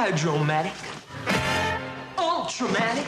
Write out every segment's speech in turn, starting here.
Hydromatic. Ultramatic.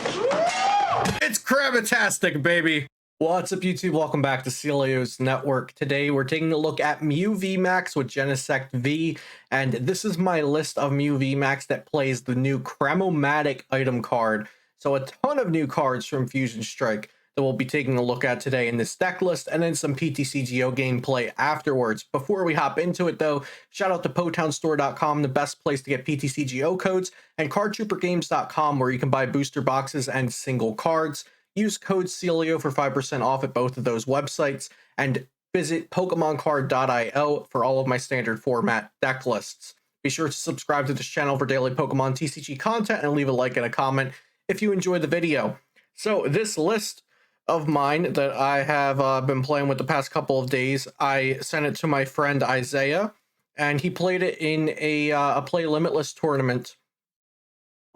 It's Cram-o-tastic, baby. What's up, YouTube? Welcome back to Celios Network. Today, we're taking a look at Mew VMAX with Genesect V, and this is my list of Mew VMAX that plays the new Cram-o-matic item card. So a ton of new cards from Fusion Strike that we'll be taking a look at today in this deck list, and then some PTCGO gameplay afterwards. Before we hop into it, though, shout out to PotownStore.com, the best place to get PTCGO codes, and CardTrooperGames.com, where you can buy booster boxes and single cards. Use code CELIO for 5% off at both of those websites, and visit PokemonCard.io for all of my standard format deck lists. Be sure to subscribe to this channel for daily Pokemon TCG content, and leave a like and a comment if you enjoyed the video. So this list of mine that I have been playing with the past couple of days, I sent it to my friend Isaiah, and he played it in a Play Limitless tournament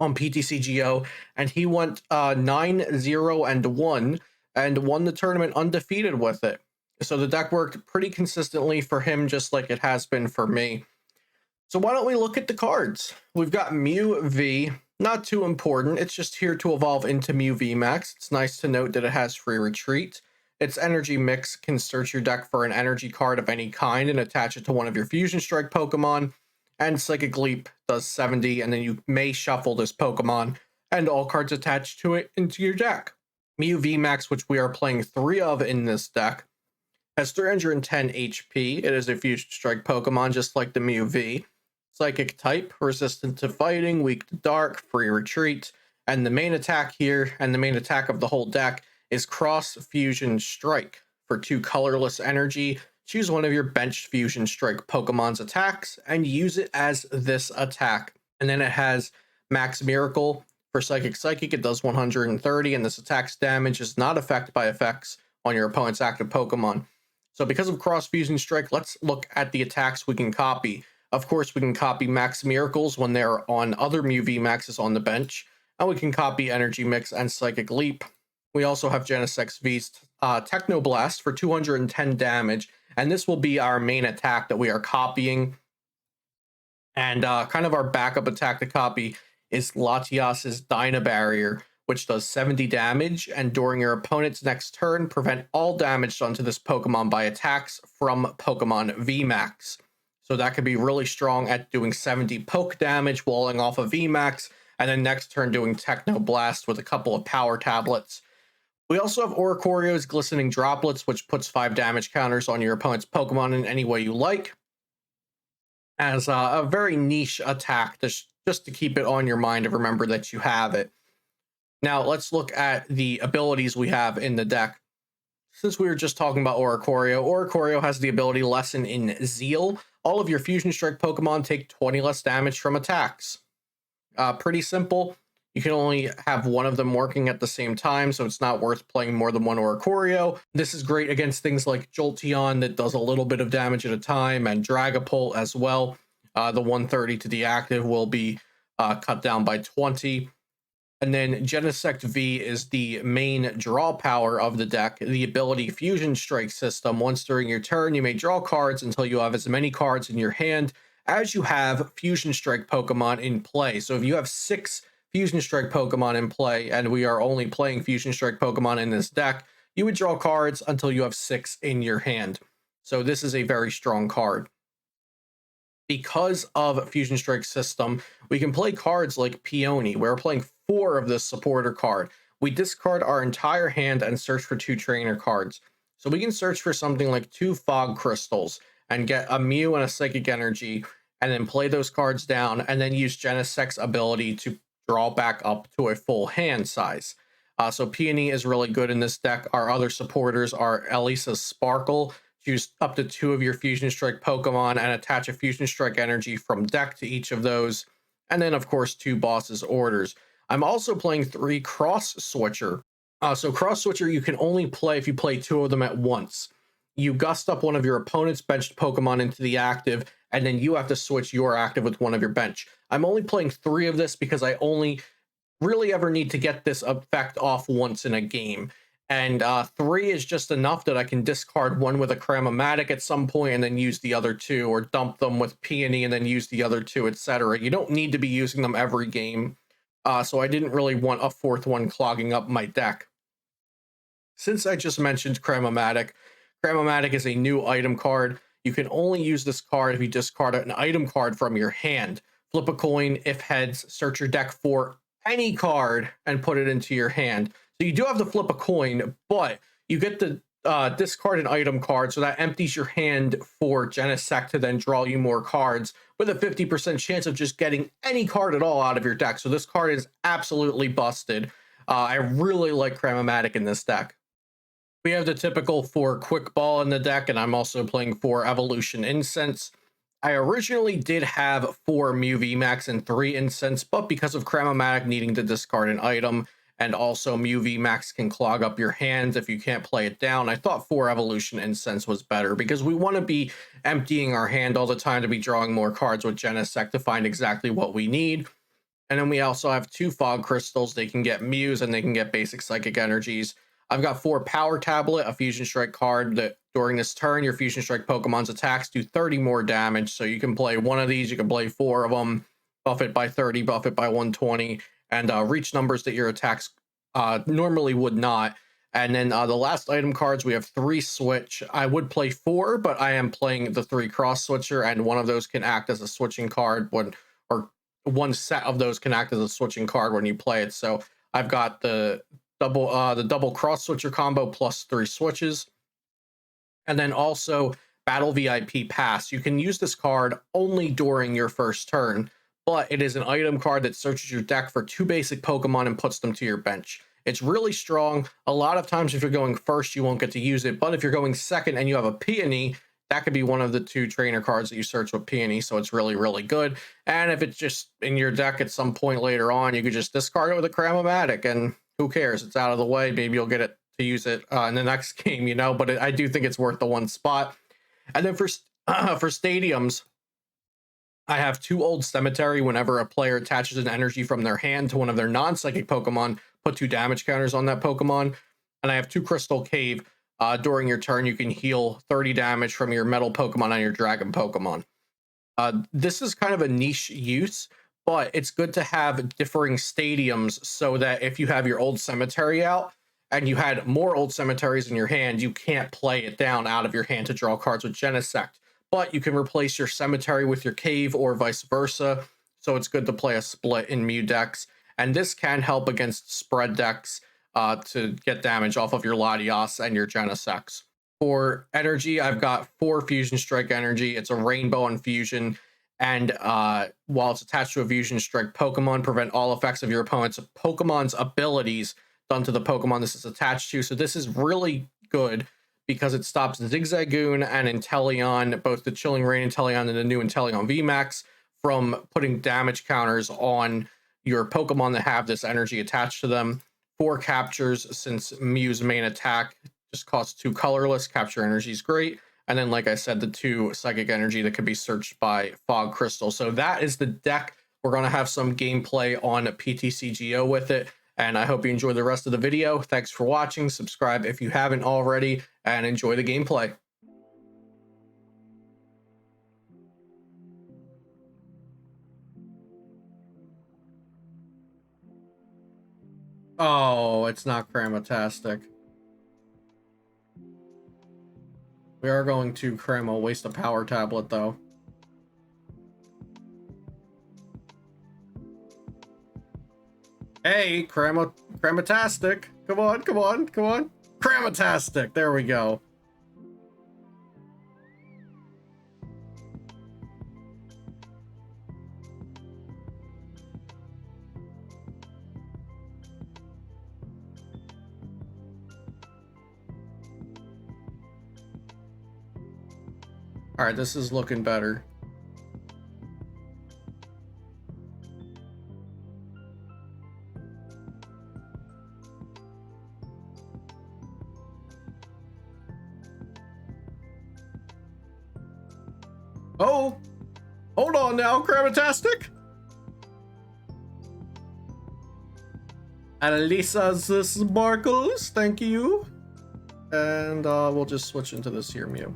on PTCGO, and he went 9-0-1 and won the tournament undefeated with it. So the deck worked pretty consistently for him, just like it has been for me. So why don't we look at the cards? We've got Mew V. Not too important, it's just here to evolve into Mew VMAX. It's nice to note that it has free retreat. Its energy mix can search your deck for an energy card of any kind and attach it to one of your Fusion Strike Pokemon. And Psychic Leap does 70, and then you may shuffle this Pokemon and all cards attached to it into your deck. Mew VMAX, which we are playing 3 of in this deck, has 310 HP. It is a Fusion Strike Pokemon just like the Mew V. Psychic type, resistant to fighting, weak to dark, free retreat, and the main attack here, and the main attack of the whole deck, is Cross Fusion Strike. For 2 colorless energy, choose one of your benched Fusion Strike Pokemon's attacks, and use it as this attack. And then it has Max Miracle. For Psychic, it does 130, and this attack's damage is not affected by effects on your opponent's active Pokemon. So because of Cross Fusion Strike, let's look at the attacks we can copy. Of course, we can copy Max Miracles when they're on other Mew VMAXs on the bench, and we can copy Energy Mix and Psychic Leap. We also have Genesect V's Techno Blast for 210 damage, and this will be our main attack that we are copying. And kind of our backup attack to copy is Latias's Dyna Barrier, which does 70 damage, and during your opponent's next turn, prevent all damage done to this Pokemon by attacks from Pokemon VMAX. So that could be really strong at doing 70 poke damage, walling off a VMAX, and then next turn doing Techno Blast with a couple of Power Tablets. We also have Oricorio's Glistening Droplets, which puts 5 damage counters on your opponent's Pokemon in any way you like, as a very niche attack, just to keep it on your mind and remember that you have it. Now, let's look at the abilities we have in the deck. Since we were just talking about Oricorio, Oricorio has the ability Lesson in Zeal. All of your Fusion Strike Pokemon take 20 less damage from attacks. Pretty simple. You can only have one of them working at the same time, so it's not worth playing more than one Oricorio. This is great against things like Jolteon that does a little bit of damage at a time, and Dragapult as well. The 130 to the active will be cut down by 20. And then Genesect V is the main draw power of the deck. The ability Fusion Strike system. Once during your turn, you may draw cards until you have as many cards in your hand as you have Fusion Strike Pokemon in play. So if you have 6 Fusion Strike Pokemon in play, and we are only playing Fusion Strike Pokemon in this deck, you would draw cards until you have 6 in your hand. So this is a very strong card. Because of Fusion Strike system, we can play cards like Peony. We're playing 4 of this supporter card. We discard our entire hand and search for 2 trainer cards. So we can search for something like 2 Fog Crystals and get a Mew and a Psychic Energy, and then play those cards down, and then use Genesect's ability to draw back up to a full hand size. So Peony is really good in this deck. Our other supporters are Elesa's Sparkle. Choose up to 2 of your Fusion Strike Pokemon and attach a Fusion Strike energy from deck to each of those. And then, of course, 2 Boss's Orders. I'm also playing 3 Cross Switcher. So Cross Switcher you can only play if you play 2 of them at once. You gust up one of your opponent's benched Pokemon into the active, and then you have to switch your active with one of your bench. I'm only playing 3 of this because I only really ever need to get this effect off once in a game. And 3 is just enough that I can discard one with a Cram-o-matic at some point and then use the other 2, or dump them with Peony and then use the other 2, etc. You don't need to be using them every game, so I didn't really want a 4th one clogging up my deck. Since I just mentioned Cram-o-matic, Cram-o-matic is a new item card. You can only use this card if you discard an item card from your hand. Flip a coin, if heads, search your deck for any card and put it into your hand. So you do have to flip a coin, but you get to discard an item card, so that empties your hand for Genesect to then draw you more cards with a 50% chance of just getting any card at all out of your deck. So this card is absolutely busted. I really like Cram-o-matic in this deck. We have the typical 4 Quick Ball in the deck, and I'm also playing 4 Evolution Incense. I originally did have 4 Mew VMAX and 3 Incense, but because of Cram-o-matic needing to discard an item, and also Mew VMAX can clog up your hands if you can't play it down, I thought 4 Evolution Incense was better, because we want to be emptying our hand all the time to be drawing more cards with Genesect to find exactly what we need. And then we also have 2 Fog Crystals. They can get Mews and they can get basic Psychic Energies. I've got 4 Power Tablet, a Fusion Strike card that during this turn, your Fusion Strike Pokemon's attacks do 30 more damage. So you can play one of these, you can play 4 of them, buff it by 30, buff it by 120, and reach numbers that your attacks normally would not. And then the last item cards, we have 3 Switch. I would play 4, but I am playing the 3 Cross Switcher, and one of those can act as a switching card when, or one set of those can act as a switching card when you play it. So I've got the double Cross Switcher combo plus 3 switches. And then also Battle VIP Pass. You can use this card only during your first turn, but it is an item card that searches your deck for 2 basic Pokemon and puts them to your bench. It's really strong. A lot of times if you're going first, you won't get to use it, but if you're going second and you have a Peony, that could be one of the 2 trainer cards that you search with Peony, so it's really, really good. And if it's just in your deck at some point later on, you could just discard it with a Cram-o-matic, and who cares? It's out of the way. Maybe you'll get it to use it in the next game, you know, but I do think it's worth the 1 spot. And then for stadiums, I have 2 Old Cemetery. Whenever a player attaches an energy from their hand to one of their non-psychic Pokemon, put 2 damage counters on that Pokemon. And I have 2 Crystal Cave. During your turn, you can heal 30 damage from your Metal Pokemon and your Dragon Pokemon. This is kind of a niche use, but it's good to have differing stadiums so that if you have your Old Cemetery out and you had more Old Cemeteries in your hand, you can't play it down out of your hand to draw cards with Genesect. But you can replace your Cemetery with your Cave or vice versa. So it's good to play a split in Mew decks. And this can help against spread decks to get damage off of your Latias and your Genesects. For energy, I've got 4 Fusion Strike energy. It's a rainbow on fusion. And while it's attached to a Fusion Strike Pokemon, prevent all effects of your opponent's Pokemon's abilities done to the Pokemon this is attached to. So this is really good because it stops Zigzagoon and Inteleon, both the Chilling Reign Inteleon and the new Inteleon VMAX, from putting damage counters on your Pokemon that have this energy attached to them. 4 captures, since Mew's main attack just costs 2 colorless. Capture energy is great. And then, like I said, the 2 psychic energy that can be searched by Fog Crystal. So that is the deck. We're going to have some gameplay on PTCGO with it. And I hope you enjoy the rest of the video. Thanks for watching. Subscribe if you haven't already, and enjoy the gameplay. Oh, it's not Cram-o-tastic. We are going to Cram-o, waste a Power Tablet, though. Hey, Cram-o-tastic. Come on, come on, come on. Cram-o-tastic. There we go. All right, this is looking better. Oh, hold on now, Cram-o-tastic. Elisa's sparkles, thank you. And we'll just switch into this here Mew,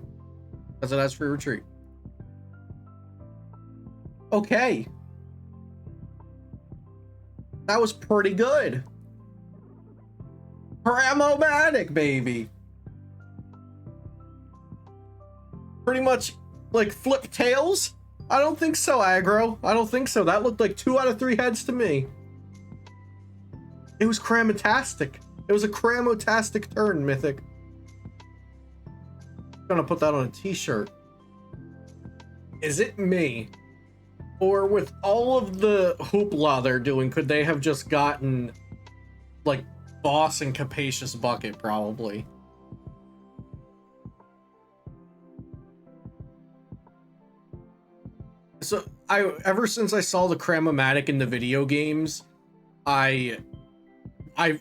as it has free retreat. Okay. That was pretty good. Cram-o-matic, baby. Pretty much like flip tails. I don't think so, aggro. I don't think so. That looked like 2 out of 3 heads to me. It was cram-o-tastic. It was a cram-o-tastic turn, Mythic. I'm gonna put that on a t-shirt. Is it me? Or with all of the hoopla they're doing, could they have just gotten like Boss and Capacious Bucket, probably? So ever since I saw the Cram-o-matic in the video games, I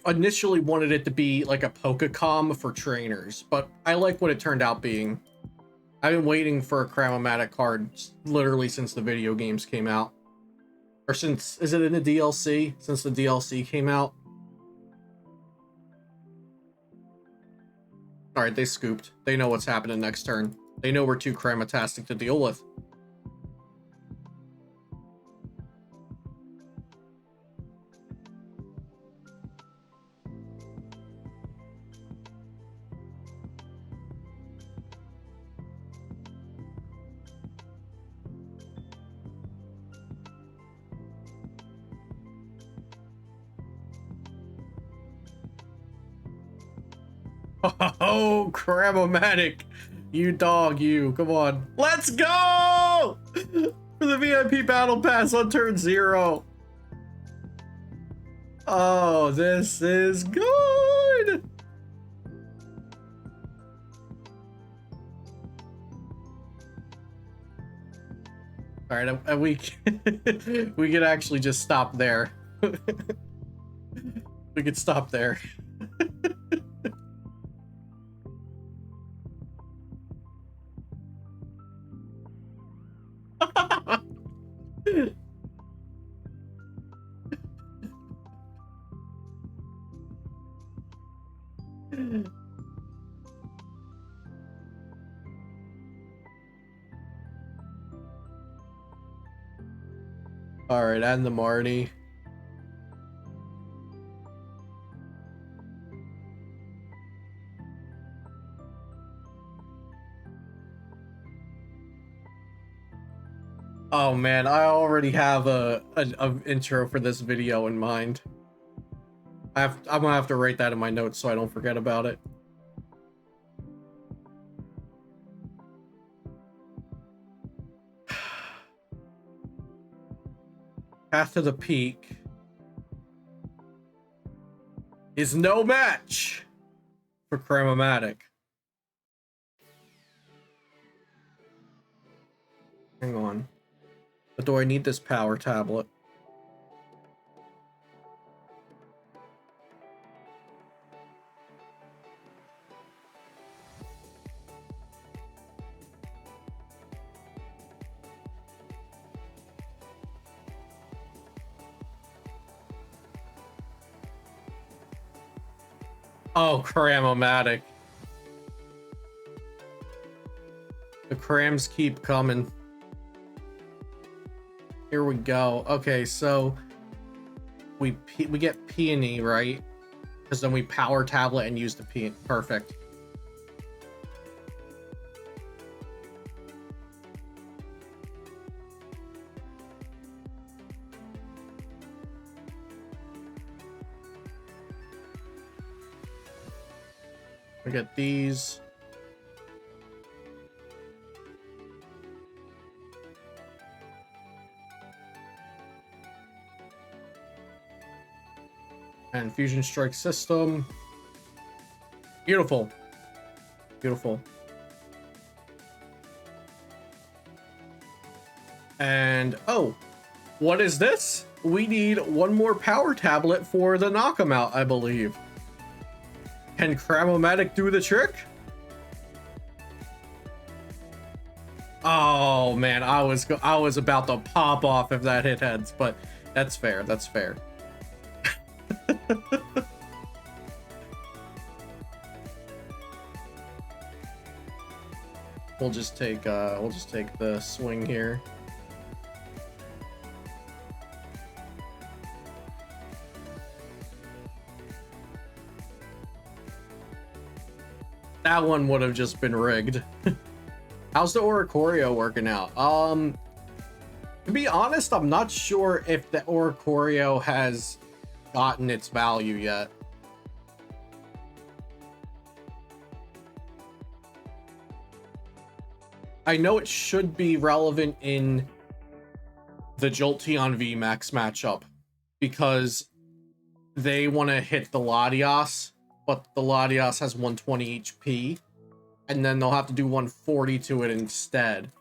initially wanted it to be like a Pokécom for trainers, but I like what it turned out being. I've been waiting for a Cram-o-matic card literally since the video games came out. Or since, is it in the DLC? Since the DLC came out? Alright, they scooped. They know what's happening next turn. They know we're too Cram-o-tastic to deal with. Oh, Cram-o-matic, you dog, you. Come on. Let's go! For the VIP Battle Pass on turn 0. Oh, this is good! Alright, we could actually just stop there. We could stop there. All right, and the Marnie. Oh man, I already have a intro for this video in mind. I'm gonna have to write that in my notes so I don't forget about it. Path to the Peak is no match for Cram-o-matic. Hang on. But do I need this power tablet? Oh, Cram-o-matic. The crams keep coming. Here we go. Okay, so we get Peony, right? Because then we power tablet and use the Peony. Perfect. We get these. And Fusion Strike System. Beautiful. Beautiful. And, oh, what is this? We need one more power tablet for the knockout, I believe. Can Cram-o-matic do the trick? Oh man, I was about to pop off if that hit heads, but that's fair. That's fair. We'll just take the swing here. That one would have just been rigged. How's the Oricorio working out? To be honest, I'm not sure if the Oricorio has gotten its value yet. I know it should be relevant in the Jolteon VMAX matchup because they want to hit the Latias, but the Latias has 120 HP, and then they'll have to do 140 to it instead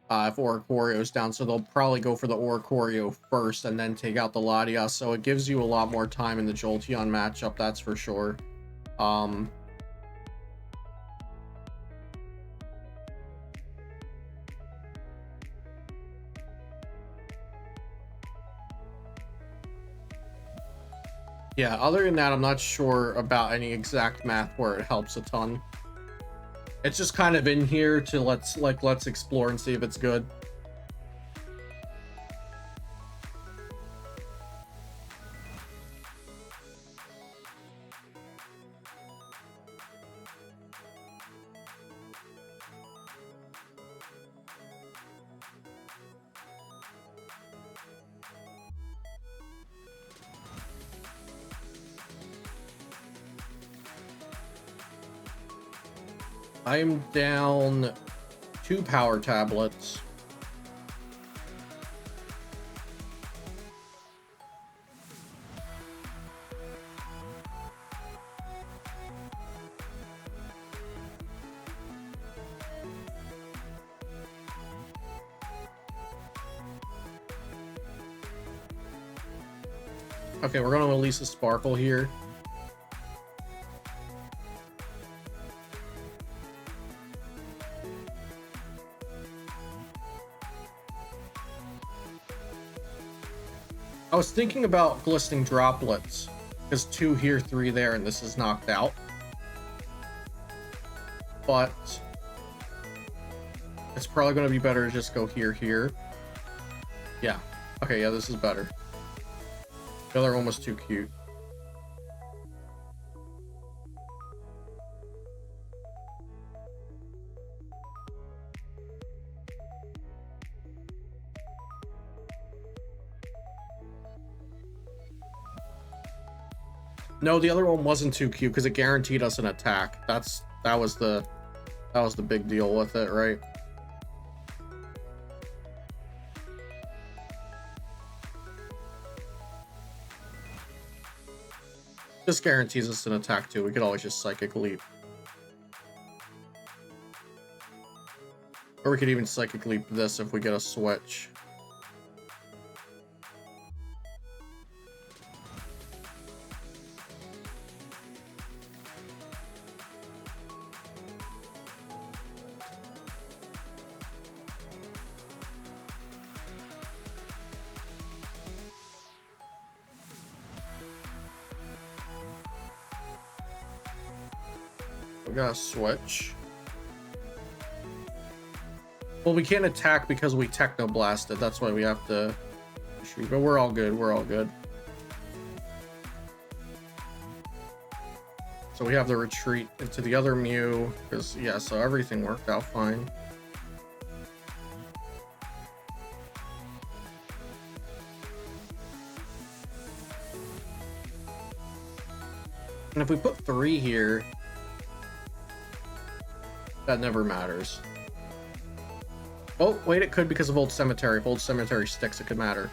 if Oricorio's down. So they'll probably go for the Oricorio first and then take out the Latias. So it gives you a lot more time in the Jolteon matchup, that's for sure. Yeah, other than that, I'm not sure about any exact math where it helps a ton. It's just kind of in here to let's explore and see if it's good. I'm down 2 power tablets. Okay, we're going to release a Sparkle here. I was thinking about glistening droplets because 2 here, 3 there, and this is knocked out. But it's probably going to be better to just go here. Yeah. Okay, yeah, this is better. The other one was too cute. No, the other one wasn't too cute because it guaranteed us an attack. That was the big deal with it, right? This guarantees us an attack too. We could always just Psychic Leap. Or we could even Psychic Leap this if we get a switch. We got a switch. Well, we can't attack because we Techno Blasted. That's why we have to shoot. But we're all good. We're all good. So we have the retreat into the other Mew. Because, yeah, so everything worked out fine. And if we put 3 here, that never matters. Oh, wait, it could because of Old Cemetery. If Old Cemetery sticks, it could matter.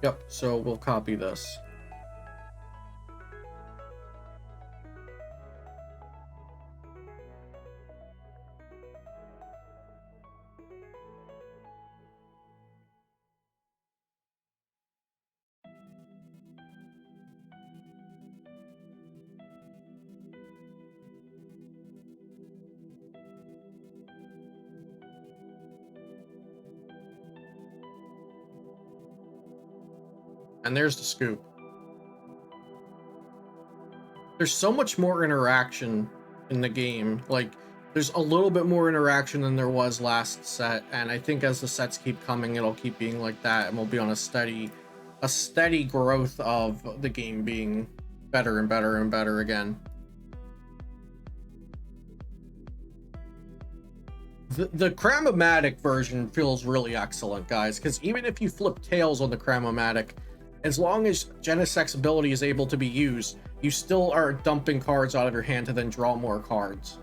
Yep, so we'll copy this. And there's the scoop. There's so much more interaction in the game. Like, there's a little bit more interaction than there was last set, and I think as the sets keep coming, it'll keep being like that, and we'll be on a steady growth of the game being better and better and better again. The Cram-o-matic version feels really excellent, guys, because even if you flip tails on the Cram-o-matic, as long as Genesect's ability is able to be used, you still are dumping cards out of your hand to then draw more cards.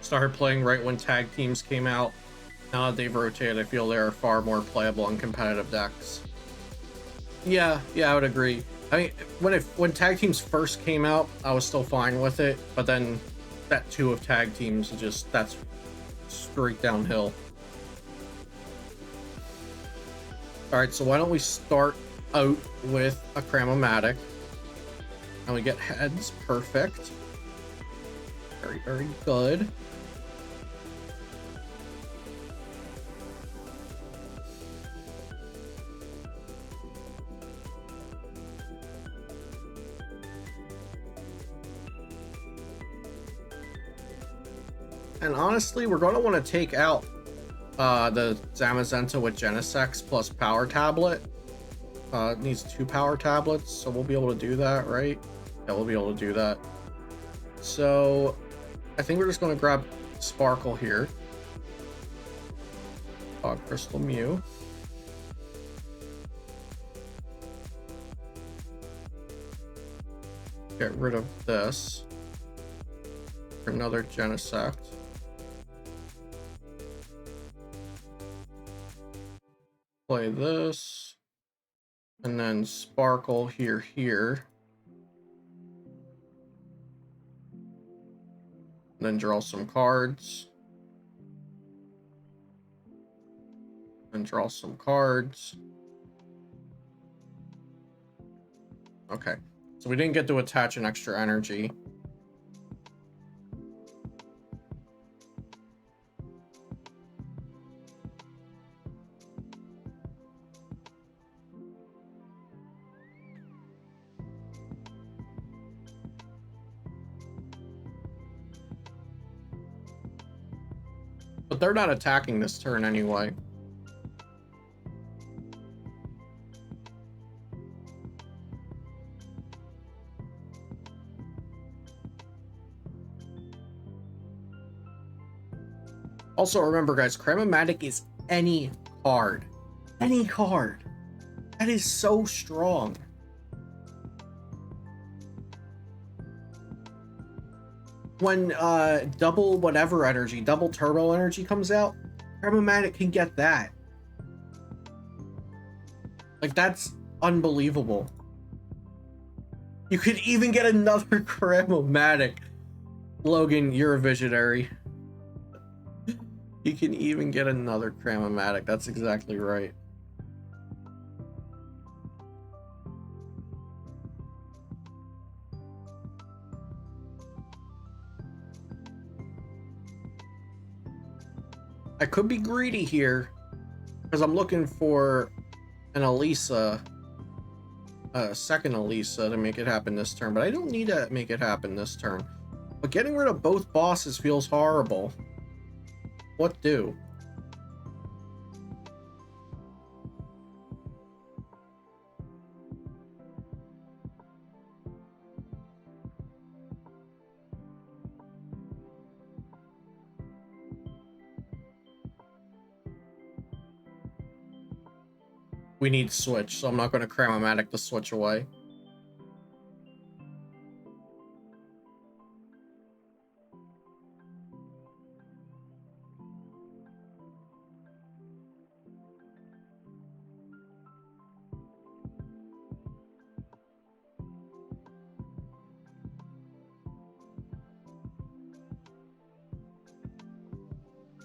Started playing right when tag teams came out. Now that they've rotated, I feel they are far more playable in competitive decks. Yeah, I would agree. I mean, when tag teams first came out, I was still fine with it, but then that 2 of tag teams, that's straight downhill. All right, so why don't we start out with a Cram-o-matic, and we get heads. Perfect. Very, very good. And honestly, we're going to want to take out the Zamazenta with Genesect plus Power Tablet. It needs 2 Power Tablets, so we'll be able to do that, right? Yeah, we'll be able to do that. So I think we're just going to grab Sparkle here. Fog Crystal Mew. Get rid of this. Another Genesect. Play this. And then Sparkle here. Then draw some cards. And draw some cards. Okay. So we didn't get to attach an extra energy. But they're not attacking this turn anyway. Also remember, guys, Cram-o-matic is any card. Any card. That is so strong. When double whatever energy, double turbo energy comes out, Cram-o-matic can get that. Like, that's unbelievable. You could even get another Cram-o-matic. Logan, you're a visionary. You can even get another Cram-o-matic. That's exactly right. I could be greedy here because I'm looking for an Elesa, a second Elesa to make it happen this turn, but I don't need to make it happen this turn. But getting rid of both bosses feels horrible. What do? we need switch, so I'm not going to Cram-o-matic the switch away.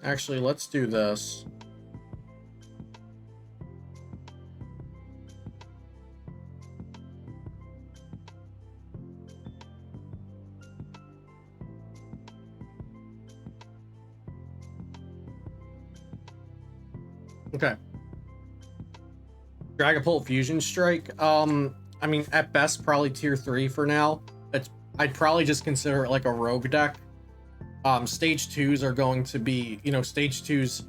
Actually, let's do this. Okay. Dragapult Fusion Strike. I mean, at best, probably tier 3 for now. I'd probably just consider it like a rogue deck. Stage 2s are going to be, you know, stage 2s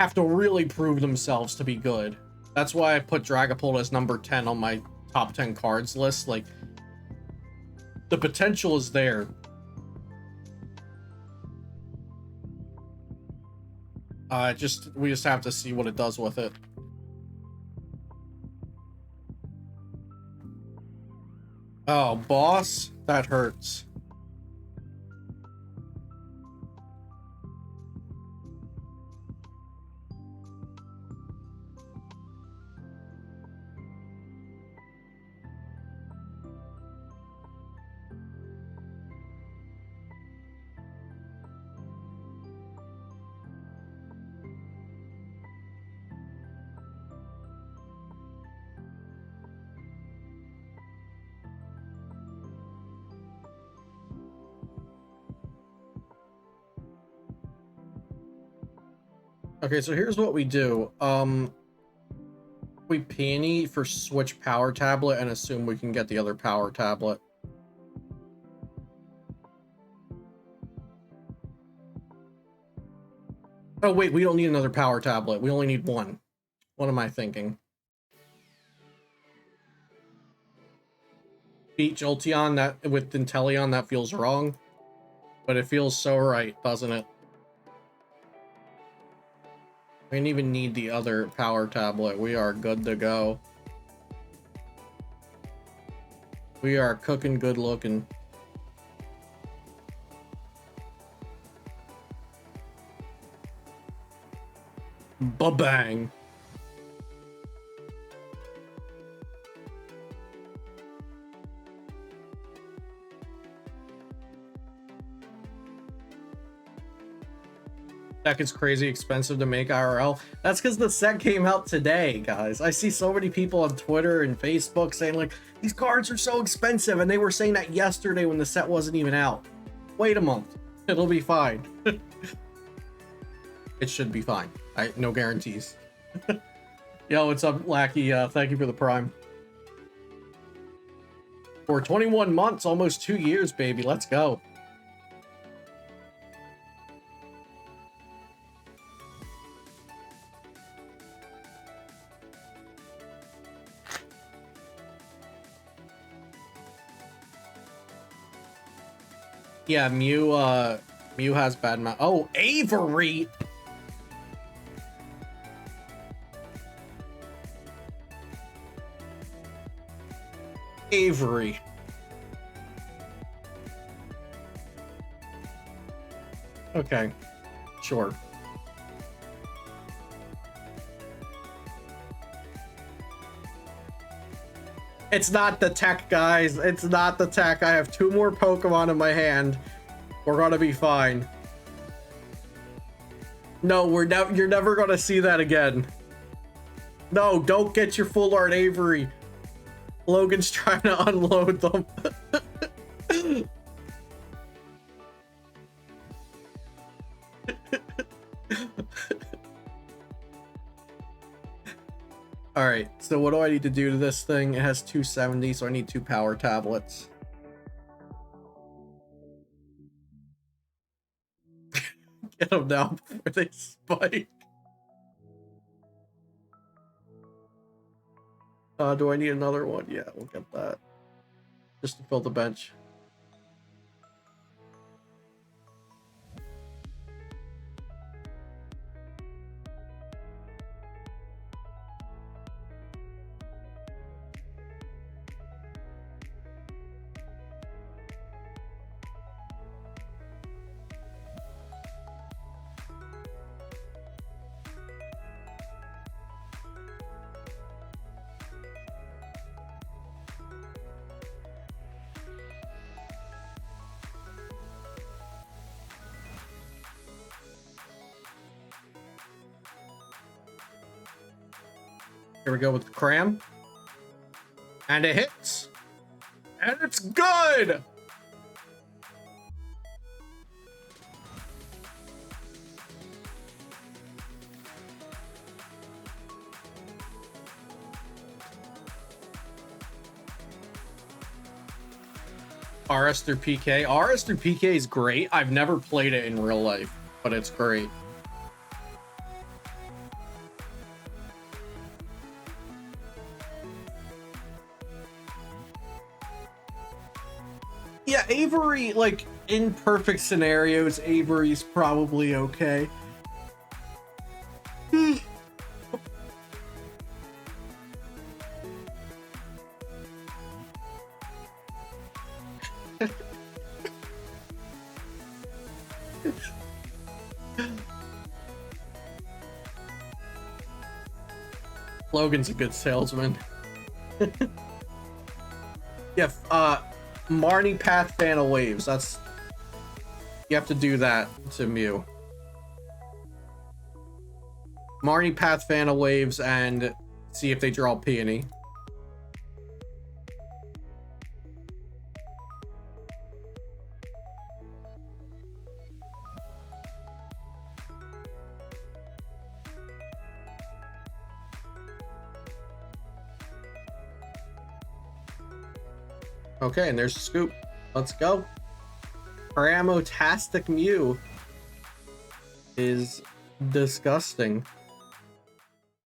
have to really prove themselves to be good. That's why I put Dragapult as number 10 on my top 10 cards list. Like, the potential is there. We just have to see what it does with it. Oh, boss? That hurts. Okay, so here's what we do. We Peony for switch Power Tablet and assume we can get the other Power Tablet. Oh wait, we don't need another Power Tablet. We only need one. What am I thinking? Beat Jolteon that with Inteleon, that feels wrong. But it feels so right, doesn't it? We didn't even need the other Power Tablet. We are good to go. We are cooking good looking. Ba-bang. Deck is crazy expensive to make IRL. That's because the set came out today, guys. I see so many people on Twitter and Facebook saying like, these cards are so expensive, and they were saying that yesterday when the set wasn't even out. Wait a month. It'll be fine. It should be fine. No guarantees. Yo, what's up, Lackey? Thank you for the Prime. For 21 months, almost 2 years, baby. Let's go. Yeah, Mew has bad mouth. Oh, Avery! Avery. Okay, sure. It's not the tech, guys. It's not the tech. I have 2 more Pokemon in my hand. We're gonna be fine. No, you're never gonna see that again. No, don't get your full art Avery. Logan's trying to unload them. All right, so what do I need to do to this thing? It has 270, so I need 2 Power Tablets. Get them now before they spike. Do I need another one? Yeah, we'll get that. Just to fill the bench. Here we go with the Cram. And it hits. And it's good! RS through PK. RS through PK is great. I've never played it in real life, but it's great. Yeah, Avery, like, in perfect scenarios, Avery's probably okay. Logan's a good salesman. Yeah, Marnie Path Fan of Waves. That's, you have to do that to Mew. Marnie Path Fan of Waves and see if they draw Peony. Okay, and there's a scoop. Let's go. Cram-o-matic Mew is disgusting.